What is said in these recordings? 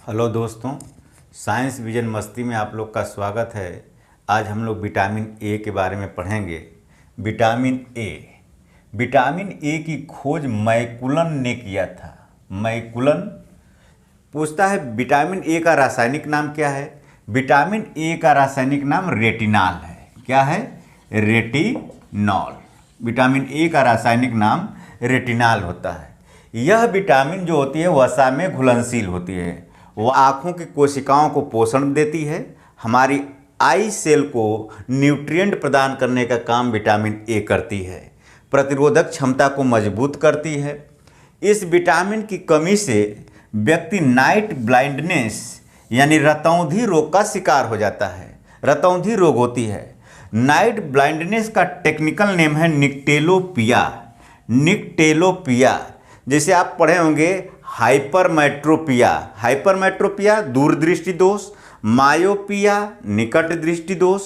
Hello दोस्तों, science vision मस्ती में आप लोग का स्वागत है। आज हम लोग विटामिन ए के बारे में पढ़ेंगे। विटामिन ए की खोज मैकुलन ने किया था। मैकुलन पूछता है विटामिन ए का रासायनिक नाम क्या है। विटामिन ए का रासायनिक नाम रेटिनॉल है। क्या है? रेटिनॉल। विटामिन ए का रासायनिक नाम रेटिनॉल होता है। यह विटामिन जो होती है वसा में घुलनशील होती है। वह आँखों की कोशिकाओं को पोषण देती है। हमारी आई सेल को न्यूट्रिएंट प्रदान करने का काम विटामिन ए करती है। प्रतिरोधक क्षमता को मजबूत करती है। इस विटामिन की कमी से व्यक्ति नाइट ब्लाइंडनेस यानी रतौंधी रोग का शिकार हो जाता है। रतौंधी रोग होती है। नाइट ब्लाइंडनेस का टेक्निकल नेम है निक्टेलोपिया। निक्टेलोपिया जैसे आप पढ़े होंगे हाइपरमेट्रोपिया। हाइपरमेट्रोपिया दूरदृष्टि दोष, मायोपिया निकट दृष्टि दोष।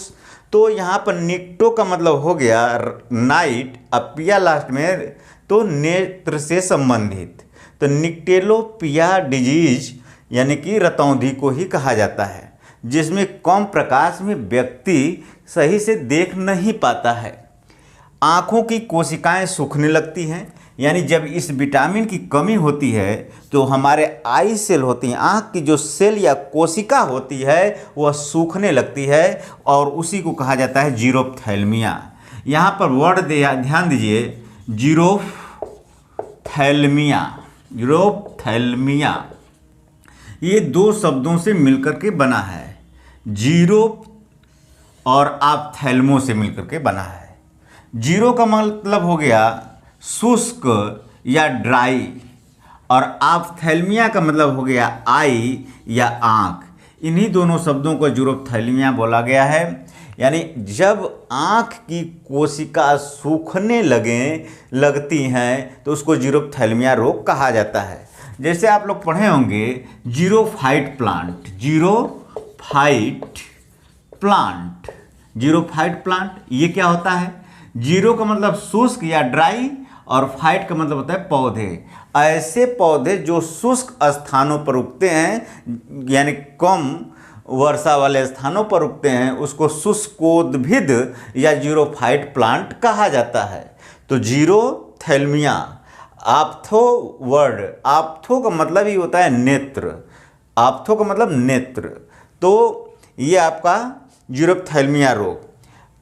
तो यहाँ पर निक्टो का मतलब हो गया नाइट, अपिया लास्ट में तो नेत्र से संबंधित। तो निक्टेलोपिया डिजीज यानी कि रतौंधी को ही कहा जाता है, जिसमें कम प्रकाश में व्यक्ति सही से देख नहीं पाता है। आँखों की कोशिकाएं सूखने लगती हैं, यानी जब इस विटामिन की कमी होती है तो हमारे आई सेल होती हैं, आँख की जो सेल या कोशिका होती है वह सूखने लगती है और उसी को कहा जाता है जीरोप्थैल्मिया। यहाँ पर वर्ड ध्यान दीजिए, जीरोप्थैल्मिया। जीरोप्थैल्मिया ये दो शब्दों से मिलकर के बना है। जीरो और ऑप्थैल्मो से मिलकर के बना है। जीरो का मतलब हो गया शुष्क या ड्राई, और ऑप्थैल्मिया का मतलब हो गया आई या आँख। इन्हीं दोनों शब्दों को जीरोप्थैल्मिया बोला गया है। यानी जब आँख की कोशिका सूखने लगती हैं तो उसको जीरोप्थैल्मिया रोग कहा जाता है। जैसे आप लोग पढ़े होंगे xerophyte plant. Xerophyte plant, xerophyte plant ये क्या होता है? जीरो का मतलब शुष्क या ड्राई और फाइट का मतलब होता है पौधे। ऐसे पौधे जो शुष्क स्थानों पर उगते हैं यानी कम वर्षा वाले स्थानों पर उगते हैं, उसको शुष्कोद्भिद या जीरोफाइट प्लांट कहा जाता है। तो जीरोथैल्मिया आप्थो वर्ड, आप्थो का मतलब ही होता है नेत्र। आप्थो का मतलब नेत्र। तो ये आपका जीरोप्थैल्मिया रोग।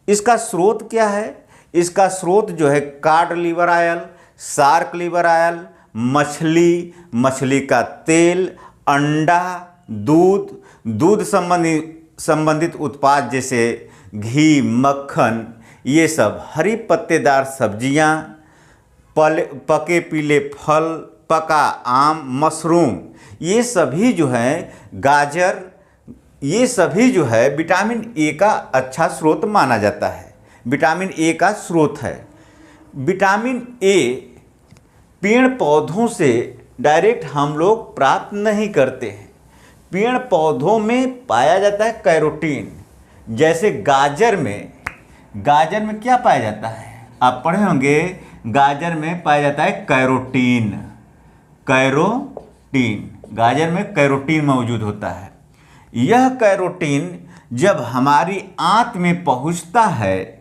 इसका स्रोत क्या है? इसका स्रोत जो है cod liver oil, shark liver oil, मछली, मछली का तेल, अंडा, दूध संबंधित उत्पाद जैसे घी, मक्खन, ये सब, हरी पत्तेदार सब्जियां, पके पीले फल, पका आम, मशरूम, ये सभी जो है, गाजर, ये सभी जो है विटामिन ए का अच्छा स्रोत माना जाता है। विटामिन ए का स्रोत है। विटामिन ए पेड़ पौधों से डायरेक्ट हम लोग प्राप्त नहीं करते हैं। पेड़ पौधों में पाया जाता है कैरोटीन। जैसे गाजर में क्या पाया जाता है? आप पढ़े होंगे गाजर में पाया जाता है कैरोटीन। कैरोटीन, गाजर में कैरोटीन मौजूद होता है। यह कैरोटीन जब हमारी आंत में पहुंचता है,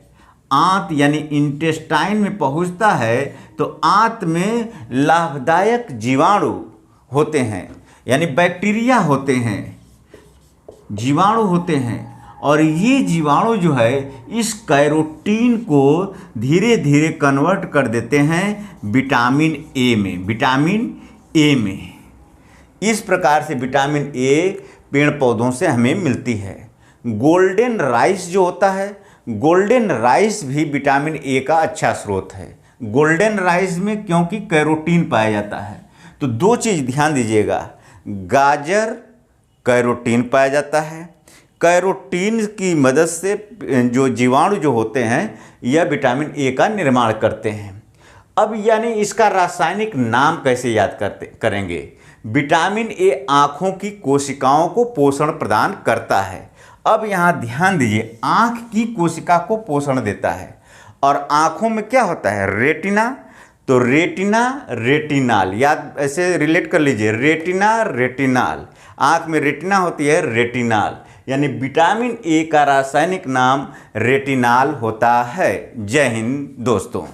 आंत यानी इंटेस्टाइन में पहुंचता है, तो आंत में लाभदायक जीवाणु होते हैं, यानी बैक्टीरिया होते हैं, जीवाणु होते हैं। और ये जीवाणु जो है इस कैरोटीन को धीरे धीरे कन्वर्ट कर देते हैं विटामिन ए में। विटामिन ए में इस प्रकार से विटामिन ए पेड़ पौधों से हमें मिलती है। गोल्डन राइस जो होता है, गोल्डन राइस भी विटामिन ए का अच्छा स्रोत है। गोल्डन राइस में क्योंकि कैरोटीन पाया जाता है। तो दो चीज़ ध्यान दीजिएगा, गाजर कैरोटीन पाया जाता है। कैरोटीन की मदद से जो जीवाणु जो होते हैं यह विटामिन ए का निर्माण करते हैं। अब यानी इसका रासायनिक नाम कैसे याद करेंगे? विटामिन ए आँखों की कोशिकाओं को पोषण प्रदान करता है। अब यहाँ ध्यान दीजिए, आँख की कोशिका को पोषण देता है। और आँखों में क्या होता है? रेटिना। तो रेटिना रेटिनाल, याद ऐसे रिलेट कर लीजिए, रेटिना रेटिनाल, आँख में रेटिना होती है, रेटिनाल, यानी विटामिन ए का रासायनिक नाम रेटिनाल होता है। जय हिंद दोस्तों।